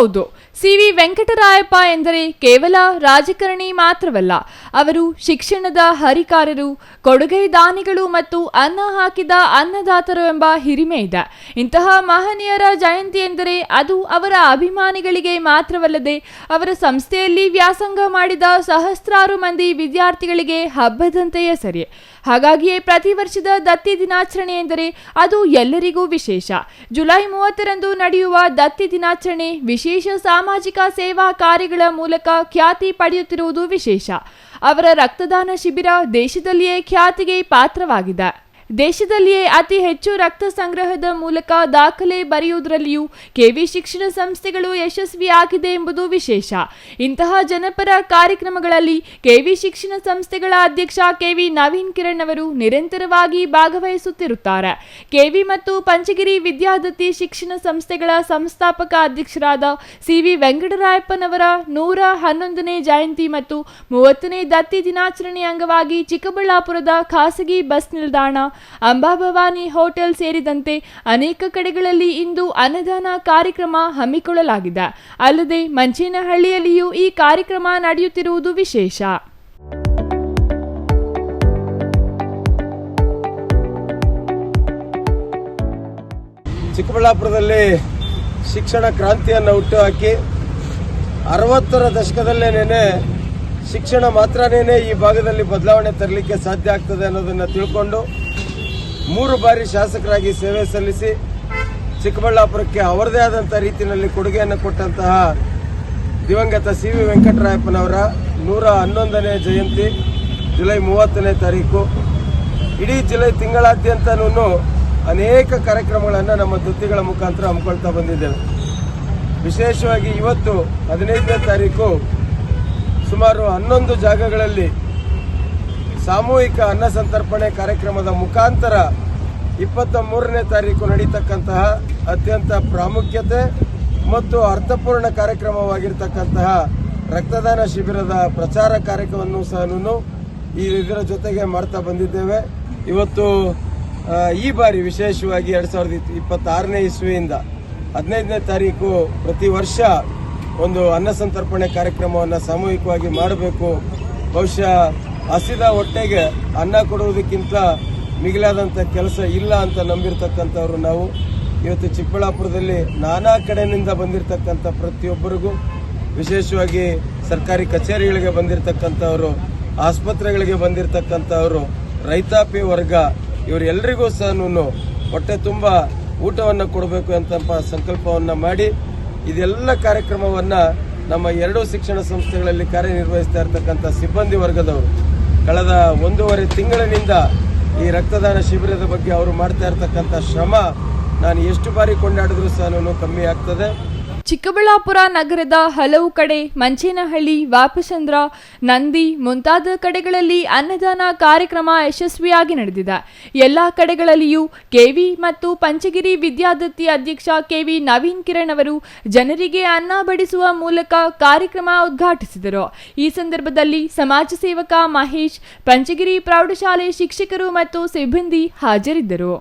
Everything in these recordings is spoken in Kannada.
ಹೌದು, ಸಿ.ವಿ. ವೆಂಕಟರಾಯಪ್ಪ ಎಂದರೆ ಕೇವಲ ರಾಜಕಾರಣಿ ಮಾತ್ರವಲ್ಲ. ಅವರು ಶಿಕ್ಷಣದ ಹರಿಕಾರರು, ಕೊಡುಗೈ ದಾನಿಗಳು ಮತ್ತು ಅನ್ನ ಹಾಕಿದ ಅನ್ನದಾತರು ಎಂಬ ಹಿರಿಮೆ ಇದೆ. ಇಂತಹ ಮಹನೀಯರ ಜಯಂತಿ ಎಂದರೆ ಅದು ಅವರ ಅಭಿಮಾನಿಗಳಿಗೆ ಮಾತ್ರವಲ್ಲದೆ ಅವರ ಸಂಸ್ಥೆಯಲ್ಲಿ ವ್ಯಾಸಂಗ ಮಾಡಿದ ಸಹಸ್ರಾರು ಮಂದಿ ವಿದ್ಯಾರ್ಥಿಗಳಿಗೆ ಹಬ್ಬದಂತೆಯೇ ಸರಿ. ಹಾಗಾಗಿಯೇ ಪ್ರತಿ ವರ್ಷದ ದತ್ತಿ ದಿನಾಚರಣೆ ಎಂದರೆ ಅದು ಎಲ್ಲರಿಗೂ ವಿಶೇಷ. ಜುಲೈ 30ರಂದು ನಡೆಯುವ ದತ್ತಿ ದಿನಾಚರಣೆ ವಿಶೇಷ ಸಾಮಾಜಿಕ ಸೇವಾ ಕಾರ್ಯಗಳ ಮೂಲಕ ಖ್ಯಾತಿ ಪಡೆಯುತ್ತಿರುವುದು ವಿಶೇಷ. ಅವರ ರಕ್ತದಾನ ಶಿಬಿರ ದೇಶದಲ್ಲಿಯೇ ಖ್ಯಾತಿಗೆ ಪಾತ್ರವಾಗಿದೆ. ದೇಶದಲ್ಲಿಯೇ ಅತಿ ಹೆಚ್ಚು ರಕ್ತ ಸಂಗ್ರಹದ ಮೂಲಕ ದಾಖಲೆ ಬರೆಯುವುದರಲ್ಲಿಯೂ ಕೆವಿ ಶಿಕ್ಷಣ ಸಂಸ್ಥೆಗಳು ಯಶಸ್ವಿಯಾಗಿದೆ ಎಂಬುದು ವಿಶೇಷ. ಇಂತಹ ಜನಪರ ಕಾರ್ಯಕ್ರಮಗಳಲ್ಲಿ ಕೆವಿ ಶಿಕ್ಷಣ ಸಂಸ್ಥೆಗಳ ಅಧ್ಯಕ್ಷ ಕೆವಿ ನವೀನ್ ಕಿರಣ್ ಅವರು ನಿರಂತರವಾಗಿ ಭಾಗವಹಿಸುತ್ತಿರುತ್ತಾರೆ. ಕೆವಿ ಮತ್ತು ಪಂಚಗಿರಿ ವಿದ್ಯಾದತ್ತಿ ಶಿಕ್ಷಣ ಸಂಸ್ಥೆಗಳ ಸಂಸ್ಥಾಪಕ ಅಧ್ಯಕ್ಷರಾದ ಸಿ.ವಿ. ವೆಂಕಟರಾಯಪ್ಪನವರ 111ನೇ ಜಯಂತಿ ಮತ್ತು 30ನೇ ದತ್ತಿ ದಿನಾಚರಣೆ ಅಂಗವಾಗಿ ಚಿಕ್ಕಬಳ್ಳಾಪುರದ ಖಾಸಗಿ ಬಸ್ ನಿಲ್ದಾಣ, ಅಂಬಾಭವಾನಿ ಹೋಟೆಲ್ ಸೇರಿದಂತೆ ಅನೇಕ ಕಡೆಗಳಲ್ಲಿ ಇಂದು ಅನ್ನದಾನ ಕಾರ್ಯಕ್ರಮ ಹಮ್ಮಿಕೊಳ್ಳಲಾಗಿದೆ. ಅಲ್ಲದೆ ಮಂಚೇನಹಳ್ಳಿಯಲ್ಲಿಯೂ ಈ ಕಾರ್ಯಕ್ರಮ ನಡೆಯುತ್ತಿರುವುದು ವಿಶೇಷ. ಚಿಕ್ಕಬಳ್ಳಾಪುರದಲ್ಲಿ ಶಿಕ್ಷಣ ಕ್ರಾಂತಿಯನ್ನು ಹುಟ್ಟುಹಾಕಿ 60ರ ದಶಕದಲ್ಲೇನೆ ಶಿಕ್ಷಣ ಮಾತ್ರನೇ ಈ ಭಾಗದಲ್ಲಿ ಬದಲಾವಣೆ ತರಲಿಕ್ಕೆ ಸಾಧ್ಯ ಆಗ್ತದೆ ಅನ್ನೋದನ್ನು ತಿಳ್ಕೊಂಡು 3 ಬಾರಿ ಶಾಸಕರಾಗಿ ಸೇವೆ ಸಲ್ಲಿಸಿ ಚಿಕ್ಕಬಳ್ಳಾಪುರಕ್ಕೆ ಅವರದೇ ಆದಂಥ ರೀತಿಯಲ್ಲಿ ಕೊಡುಗೆಯನ್ನು ಕೊಟ್ಟಂತಹ ದಿವಂಗತ ಸಿ.ವಿ. ವೆಂಕಟರಾಯಪ್ಪನವರ 111ನೇ ಜಯಂತಿ ಜುಲೈ 30ನೇ ತಾರೀಕು. ಇಡೀ ಜುಲೈ ತಿಂಗಳಾದ್ಯಂತನೂ ಅನೇಕ ಕಾರ್ಯಕ್ರಮಗಳನ್ನು ನಮ್ಮ ದತ್ತಿಗಳ ಮುಖಾಂತರ ಹಮ್ಮಿಕೊಳ್ತಾ ಬಂದಿದ್ದೇವೆ. ವಿಶೇಷವಾಗಿ ಇವತ್ತು 15ನೇ ತಾರೀಕು ಸುಮಾರು 11 ಜಾಗಗಳಲ್ಲಿ ಸಾಮೂಹಿಕ ಅನ್ನ ಸಂತರ್ಪಣೆ ಕಾರ್ಯಕ್ರಮದ ಮುಖಾಂತರ 23ನೇ ತಾರೀಕು ನಡೀತಕ್ಕಂತಹ ಅತ್ಯಂತ ಪ್ರಾಮುಖ್ಯತೆ ಮತ್ತು ಅರ್ಥಪೂರ್ಣ ಕಾರ್ಯಕ್ರಮವಾಗಿರ್ತಕ್ಕಂತಹ ರಕ್ತದಾನ ಶಿಬಿರದ ಪ್ರಚಾರ ಕಾರ್ಯಕ್ರಮವನ್ನು ಸಹ ಇದರ ಜೊತೆಗೆ ಮಾಡ್ತಾ ಬಂದಿದ್ದೇವೆ. ಇವತ್ತು ಈ ಬಾರಿ ವಿಶೇಷವಾಗಿ 2026ನೇ ಇಸ್ವಿಯಿಂದ 15ನೇ ತಾರೀಕು ಪ್ರತಿ ವರ್ಷ ಒಂದು ಅನ್ನ ಸಂತರ್ಪಣೆ ಕಾರ್ಯಕ್ರಮವನ್ನು ಸಾಮೂಹಿಕವಾಗಿ ಮಾಡಬೇಕು. ಬಹುಶಃ ಹಸಿದ ಹೊಟ್ಟೆಗೆ ಅನ್ನ ಕೊಡುವುದಕ್ಕಿಂತ ಮಿಗಿಲಾದಂಥ ಕೆಲಸ ಇಲ್ಲ ಅಂತ ನಂಬಿರ್ತಕ್ಕಂಥವ್ರು ನಾವು. ಇವತ್ತು ಚಿಕ್ಕಬಳ್ಳಾಪುರದಲ್ಲಿ ನಾನಾ ಕಡೆಯಿಂದ ಬಂದಿರತಕ್ಕಂಥ ಪ್ರತಿಯೊಬ್ಬರಿಗೂ, ವಿಶೇಷವಾಗಿ ಸರ್ಕಾರಿ ಕಚೇರಿಗಳಿಗೆ ಬಂದಿರತಕ್ಕಂಥವರು, ಆಸ್ಪತ್ರೆಗಳಿಗೆ ಬಂದಿರತಕ್ಕಂಥವರು, ರೈತಾಪಿ ವರ್ಗ, ಇವರೆಲ್ಲರಿಗೂ ಸಹ ಹೊಟ್ಟೆ ತುಂಬ ಊಟವನ್ನು ಕೊಡಬೇಕು ಅಂತ ಸಂಕಲ್ಪವನ್ನು ಮಾಡಿ ಇದೆಲ್ಲ ಕಾರ್ಯಕ್ರಮವನ್ನು ನಮ್ಮ 2 ಶಿಕ್ಷಣ ಸಂಸ್ಥೆಗಳಲ್ಲಿ ಕಾರ್ಯನಿರ್ವಹಿಸ್ತಾ ಇರತಕ್ಕಂಥ ಸಿಬ್ಬಂದಿ ವರ್ಗದವರು ಕಳೆದ 1.5 ತಿಂಗಳಿನಿಂದ ಈ ರಕ್ತದಾನ ಶಿಬಿರದ ಬಗ್ಗೆ ಅವರು ಮಾಡ್ತಾ ಇರತಕ್ಕಂಥ ಶ್ರಮ ನಾನು ಎಷ್ಟು ಬಾರಿ ಕೊಂಡಾಡಿದ್ರೂ ಸಹ ಕಮ್ಮಿ ಆಗ್ತದೆ. ಚಿಕ್ಕಬಳ್ಳಾಪುರ ನಗರದ ಹಲವು ಕಡೆ, ಮಂಚೇನಹಳ್ಳಿ, ವಾಪಸಂದ್ರ, ನಂದಿ ಮುಂತಾದ ಕಡೆಗಳಲ್ಲಿ ಅನ್ನದಾನ ಕಾರ್ಯಕ್ರಮ ಯಶಸ್ವಿಯಾಗಿ ನಡೆದಿದೆ. ಎಲ್ಲ ಕಡೆಗಳಲ್ಲಿಯೂ ಕೆವಿ ಮತ್ತು ಪಂಚಗಿರಿ ವಿದ್ಯಾದತ್ತಿ ಅಧ್ಯಕ್ಷ ಕೆವಿ ನವೀನ್ ಕಿರಣ್ ಅವರು ಜನರಿಗೆ ಅನ್ನ ಬಡಿಸುವ ಮೂಲಕ ಕಾರ್ಯಕ್ರಮ ಉದ್ಘಾಟಿಸಿದರು. ಈ ಸಂದರ್ಭದಲ್ಲಿ ಸಮಾಜ ಸೇವಕ ಮಹೇಶ್, ಪಂಚಗಿರಿ ಪ್ರೌಢಶಾಲೆ ಶಿಕ್ಷಕರು ಮತ್ತು ಸಿಬ್ಬಂದಿ ಹಾಜರಿದ್ದರು.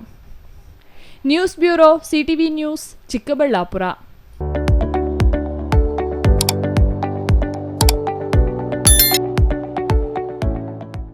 News bureau, CTV news, Chikkaballapur.